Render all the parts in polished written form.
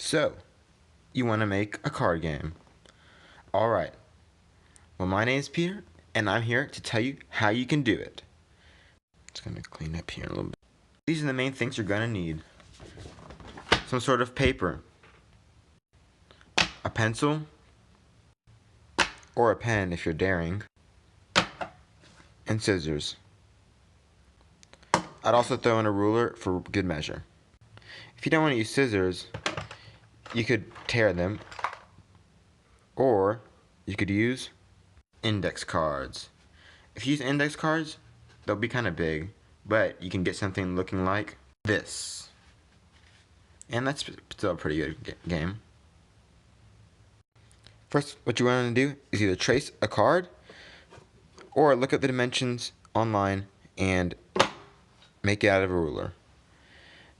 So, you want to make a card game. Alright, well my name is Peter, and I'm here to tell you how you can do it. Just going to clean up here a little bit. These are the main things you're going to need. Some sort of paper, a pencil, or a pen if you're daring, and scissors. I'd also throw in a ruler for good measure. If you don't want to use scissors, you could tear them, or you could use index cards. If you use index cards, they'll be kind of big, but you can get something looking like this. And that's still a pretty good game. First, what you want to do is either trace a card or look at the dimensions online and make it out of a ruler.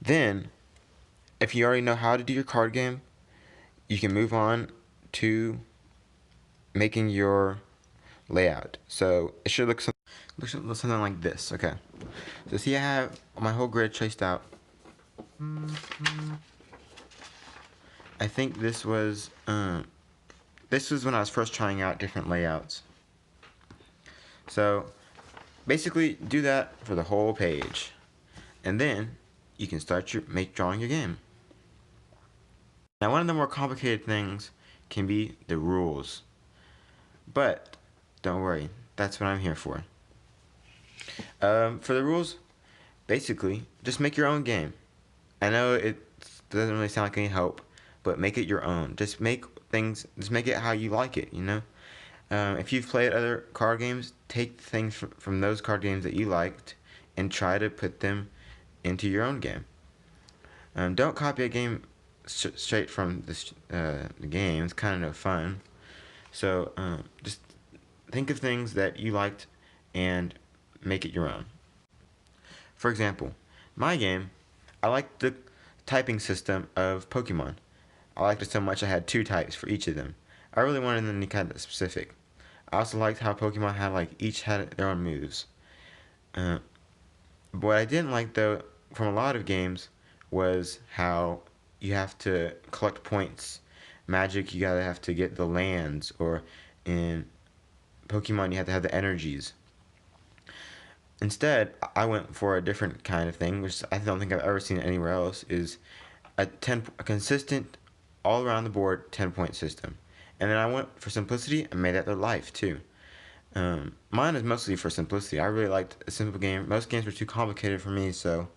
Then, if you already know how to do your card game, you can move on to making your layout. So it should look something like this. Okay. So see, I have my whole grid traced out. I think this was when I was first trying out different layouts. So basically, do that for the whole page, and then you can start drawing your game. Now, one of the more complicated things can be the rules, but don't worry, that's what I'm here for. For the rules, basically, just make your own game. I know it doesn't really sound like any help, but make it your own. Just make it how you like it, you know? If you've played other card games, take things from those card games that you liked and try to put them into your own game. Don't copy a game straight from the game. It's kind of no fun. So just think of things that you liked and make it your own. For example, my game, I liked the typing system of Pokemon. I liked it so much I had 2 types for each of them. I really wanted them to be kind of specific. I also liked how Pokemon had each had their own moves. What I didn't like though from a lot of games was how you have to collect points. Magic, you gotta have to get the lands, or in Pokemon you have to have the energies. Instead, I went for a different kind of thing, which I don't think I've ever seen anywhere else, is a consistent, all around the board 10-point system. And then I went for simplicity and made that their life too. Mine is mostly for simplicity. I really liked a simple game. Most games were too complicated for me, so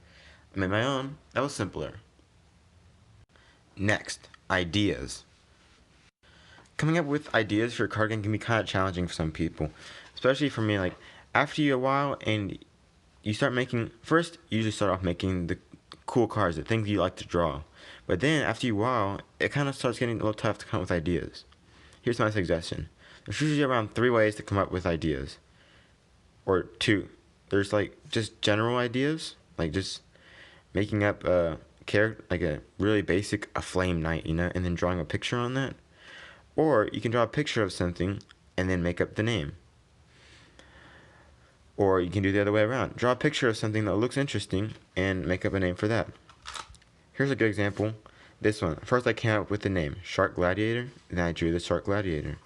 I made my own that was simpler. Next, ideas. Coming up with ideas for a card game can be kind of challenging for some people, especially for me. After a while, and you start making, first you usually start off making the cool cards, the things you like to draw. But then after a while, it kind of starts getting a little tough to come up with ideas. Here's my suggestion. There's usually around 3 ways to come up with ideas. Or 2. There's just general ideas, just making up a character, a really basic, a flame knight, and then drawing a picture on that. Or you can draw a picture of something and then make up the name. Or you can do the other way around. Draw a picture of something that looks interesting and make up a name for that. Here's a good example. This one. First I came up with the name, Shark Gladiator, and then I drew the Shark Gladiator.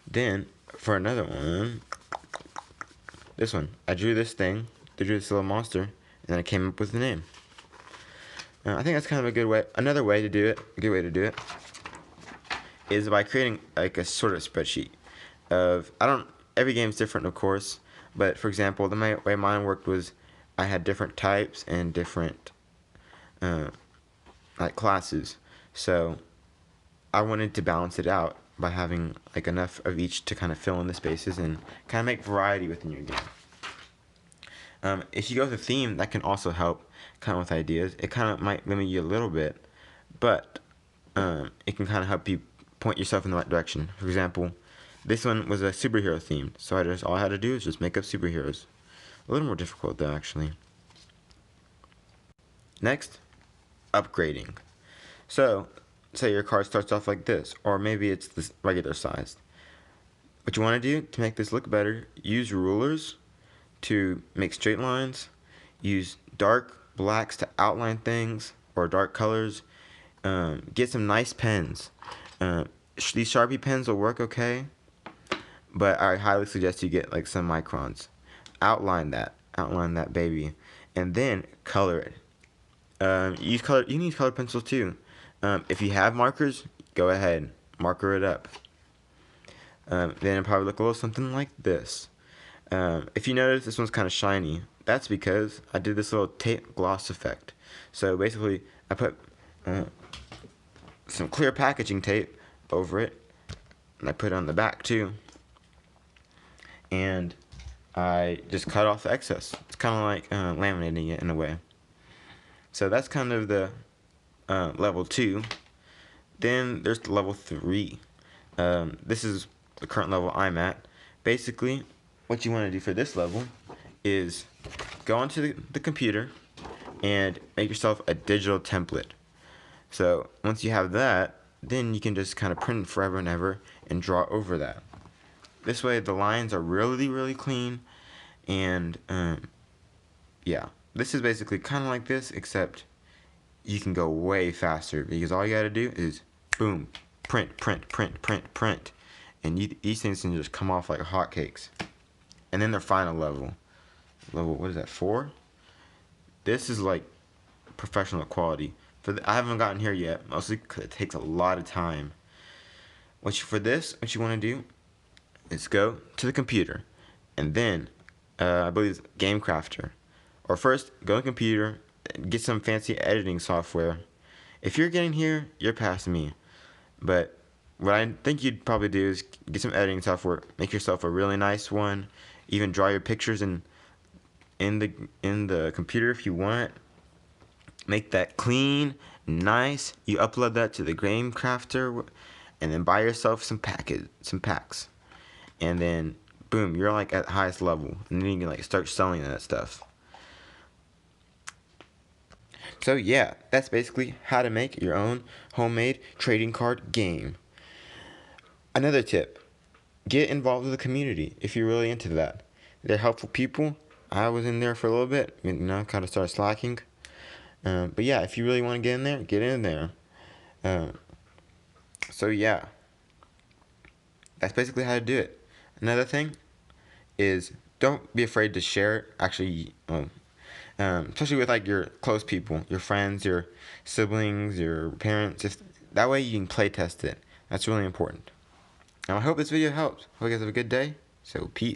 Then, for another one, this one. I drew this thing, I drew this little monster, and then I came up with the name. I think that's kind of a good way. Another way to do it, a good way to do it, is by creating a sort of spreadsheet of, every game's different of course, but for example, the way mine worked was I had different types and different classes, so I wanted to balance it out by having enough of each to kind of fill in the spaces and kind of make variety within your game. If you go with a theme, that can also help come up with ideas. It kind of might limit you a little bit, but it can kind of help you point yourself in the right direction. For example, this one was a superhero themed, so all I had to do is just make up superheroes. A little more difficult though, actually. Next, upgrading. So, say your card starts off like this, or maybe it's this regular sized. What you want to do to make this look better, use rulers to make straight lines, use dark blacks to outline things, or dark colors, Get some nice pens. These Sharpie pens will work okay, but I highly suggest you get like some microns. Outline that baby, and then color it. Use color. You need colored pencils too. If you have markers, go ahead, marker it up. Then it'll probably look a little something like this. If you notice this one's kind of shiny, that's because I did this little tape gloss effect. So basically, I put some clear packaging tape over it, and I put it on the back too. And I just cut off the excess. It's kind of like laminating it in a way. So that's kind of the level 2. Then there's level 3. This is the current level I'm at. Basically, what you want to do for this level is go onto the computer and make yourself a digital template. So once you have that, then you can just kind of print it forever and ever and draw over that. This way the lines are really, really clean, and yeah, this is basically kind of like this, except you can go way faster because all you gotta do is boom, print, print, print, print, print, and these things can just come off like hotcakes. And then their final level, what is that, 4? This is like professional quality. I haven't gotten here yet, mostly because it takes a lot of time. For this, what you want to do is go to the computer, and then I believe it's Game Crafter. Or first, go to the computer, get some fancy editing software. If you're getting here, you're past me. But what I think you'd probably do is get some editing software, make yourself a really nice one, even draw your pictures in the computer if you want. Make that clean, nice. You upload that to the Game Crafter, and then buy yourself some packs. And then boom, you're like at the highest level, and then you can like start selling that stuff. So yeah, that's basically how to make your own homemade trading card game. Another tip, get involved with the community if you're really into that. They're helpful people. I was in there for a little bit, kind of started slacking. But yeah, if you really want to get in there, get in there. So yeah, that's basically how to do it. Another thing is, don't be afraid to share it. Actually, especially with like your close people, your friends, your siblings, your parents. That way you can play test it. That's really important. Now I hope this video helps. Hope you guys have a good day. So peace.